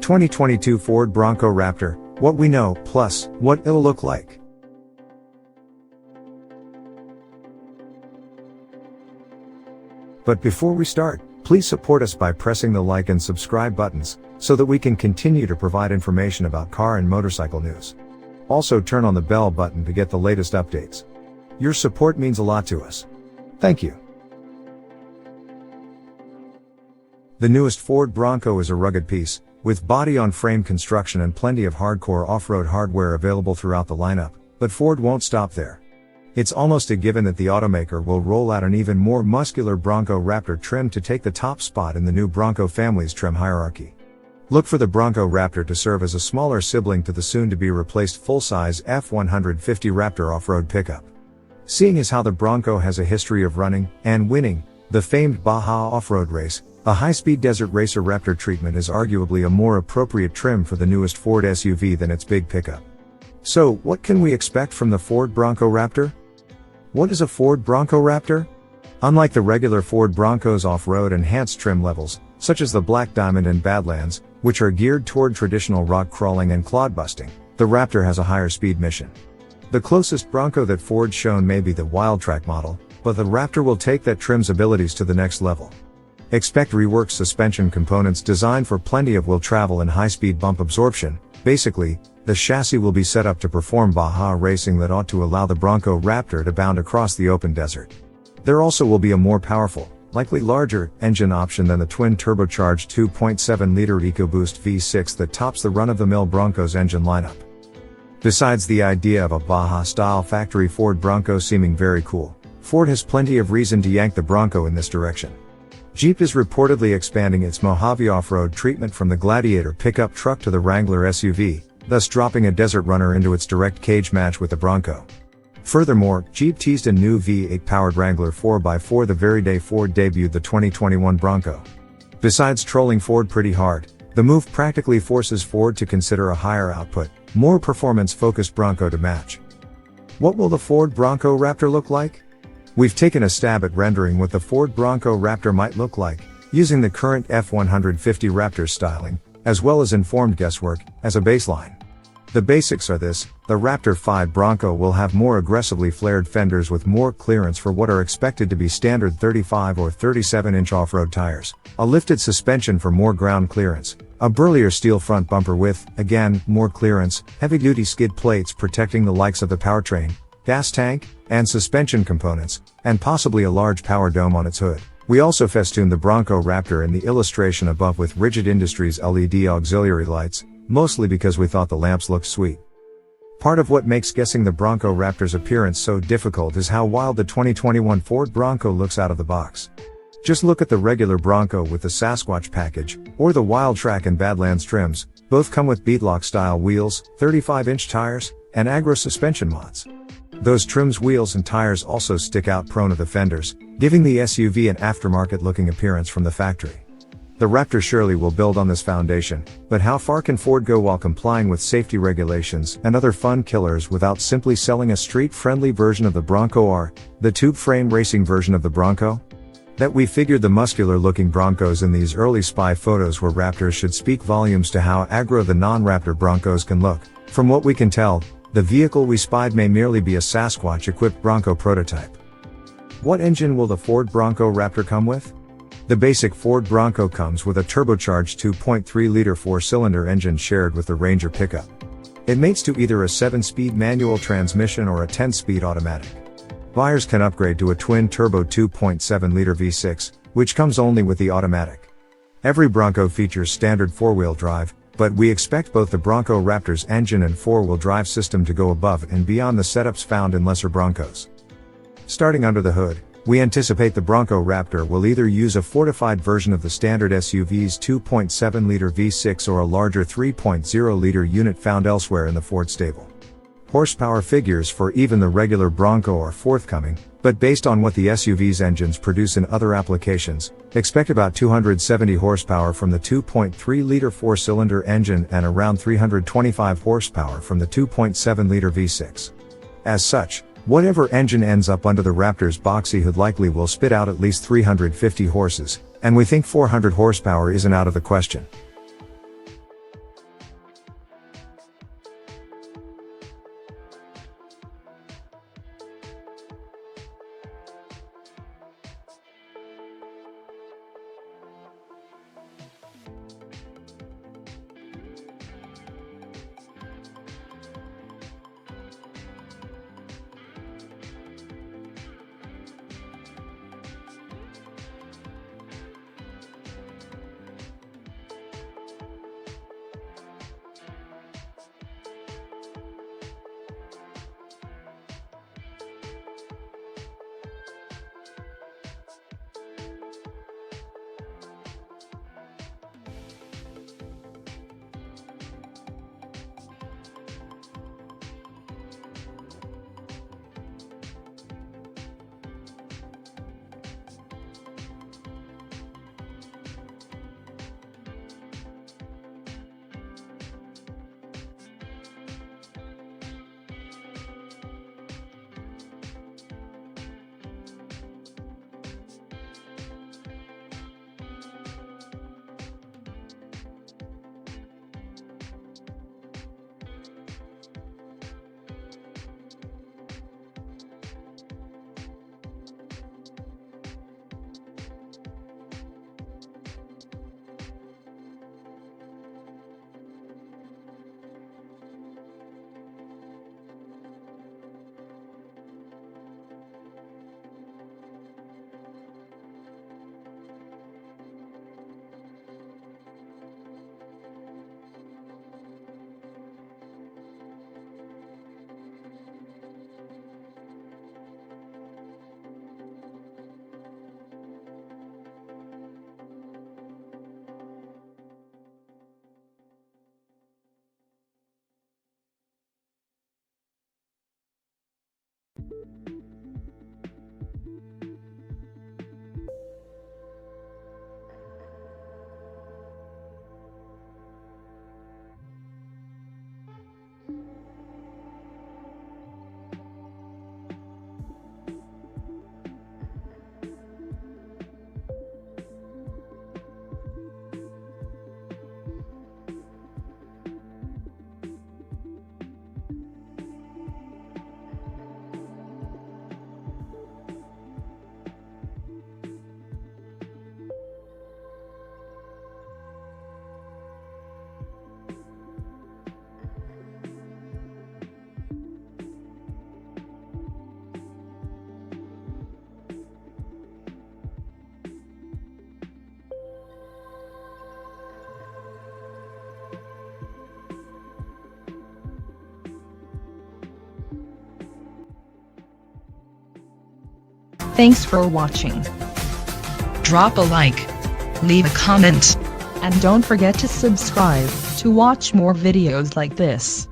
2022 Ford Bronco Raptor, what we know, plus, what it'll look like. But before we start, please support us by pressing the like and subscribe buttons, so that we can continue to provide information about car and motorcycle news. Also turn on the bell button to get the latest updates. Your support means a lot to us. Thank you. The newest Ford Bronco is a rugged piece, with body-on-frame construction and plenty of hardcore off-road hardware available throughout the lineup, but Ford won't stop there. It's almost a given that the automaker will roll out an even more muscular Bronco Raptor trim to take the top spot in the new Bronco family's trim hierarchy. Look for the Bronco Raptor to serve as a smaller sibling to the soon-to-be replaced full-size F-150 Raptor off-road pickup. Seeing as how the Bronco has a history of running, and winning, the famed Baja off-road race, a high-speed desert racer Raptor treatment is arguably a more appropriate trim for the newest Ford SUV than its big pickup. So, what can we expect from the Ford Bronco Raptor? What is a Ford Bronco Raptor? Unlike the regular Ford Bronco's off-road enhanced trim levels, such as the Black Diamond and Badlands, which are geared toward traditional rock crawling and clod-busting, the Raptor has a higher speed mission. The closest Bronco that Ford's shown may be the Wildtrak model, but the Raptor will take that trim's abilities to the next level. Expect reworked suspension components designed for plenty of will travel and high-speed bump absorption. Basically, the chassis will be set up to perform Baja racing that ought to allow the Bronco Raptor to bound across the open desert. There also will be a more powerful, likely larger, engine option than the twin-turbocharged 2.7-liter EcoBoost V-6 that tops the run-of-the-mill Bronco's engine lineup. Besides the idea of a Baja-style factory Ford Bronco seeming very cool, Ford has plenty of reason to yank the Bronco in this direction. Jeep is reportedly expanding its Mojave off-road treatment from the Gladiator pickup truck to the Wrangler SUV, thus dropping a Desert Runner into its direct cage match with the Bronco. Furthermore, Jeep teased a new V8-powered Wrangler 4x4 the very day Ford debuted the 2021 Bronco. Besides trolling Ford pretty hard, the move practically forces Ford to consider a higher output, more performance-focused Bronco to match. What will the Ford Bronco Raptor look like? We've taken a stab at rendering what the Ford Bronco Raptor might look like, using the current F-150 Raptor styling, as well as informed guesswork, as a baseline. The basics are this: the Raptor 5 Bronco will have more aggressively flared fenders with more clearance for what are expected to be standard 35 or 37-inch off-road tires, a lifted suspension for more ground clearance, a burlier steel front bumper with, again, more clearance, heavy-duty skid plates protecting the likes of the powertrain, gas tank, and suspension components, and possibly a large power dome on its hood. We also festooned the Bronco Raptor in the illustration above with Rigid Industries LED auxiliary lights, mostly because we thought the lamps looked sweet. Part of what makes guessing the Bronco Raptor's appearance so difficult is how wild the 2021 Ford Bronco looks out of the box. Just look at the regular Bronco with the Sasquatch package, or the Wildtrak and Badlands trims. Both come with beadlock-style wheels, 35-inch tires, and agro suspension mods. Those trims, wheels and tires also stick out prone of the fenders, giving the SUV an aftermarket-looking appearance from the factory. The Raptor surely will build on this foundation, but how far can Ford go while complying with safety regulations and other fun killers without simply selling a street-friendly version of the Bronco or the tube-frame racing version of the Bronco? That we figured the muscular-looking Broncos in these early spy photos were Raptors should speak volumes to how aggro the non-Raptor Broncos can look. From what we can tell, the vehicle we spied may merely be a Sasquatch-equipped Bronco prototype. What engine will the Ford Bronco Raptor come with? The basic Ford Bronco comes with a turbocharged 2.3-liter 4-cylinder engine shared with the Ranger pickup. It mates to either a 7-speed manual transmission or a 10-speed automatic. Buyers can upgrade to a twin-turbo 2.7-liter V6, which comes only with the automatic. Every Bronco features standard 4-wheel drive, but we expect both the Bronco Raptor's engine and 4-wheel drive system to go above and beyond the setups found in lesser Broncos. Starting under the hood, we anticipate the Bronco Raptor will either use a fortified version of the standard SUV's 2.7-liter V6 or a larger 3.0-liter unit found elsewhere in the Ford stable. Horsepower figures for even the regular Bronco are forthcoming, but based on what the SUV's engines produce in other applications, expect about 270 horsepower from the 2.3-liter 4-cylinder engine and around 325 horsepower from the 2.7-liter V6. As such, whatever engine ends up under the Raptor's boxy hood likely will spit out at least 350 horses, and we think 400 horsepower isn't out of the question. Thanks for watching. Drop a like, leave a comment, And don't forget to subscribe to watch more videos like this.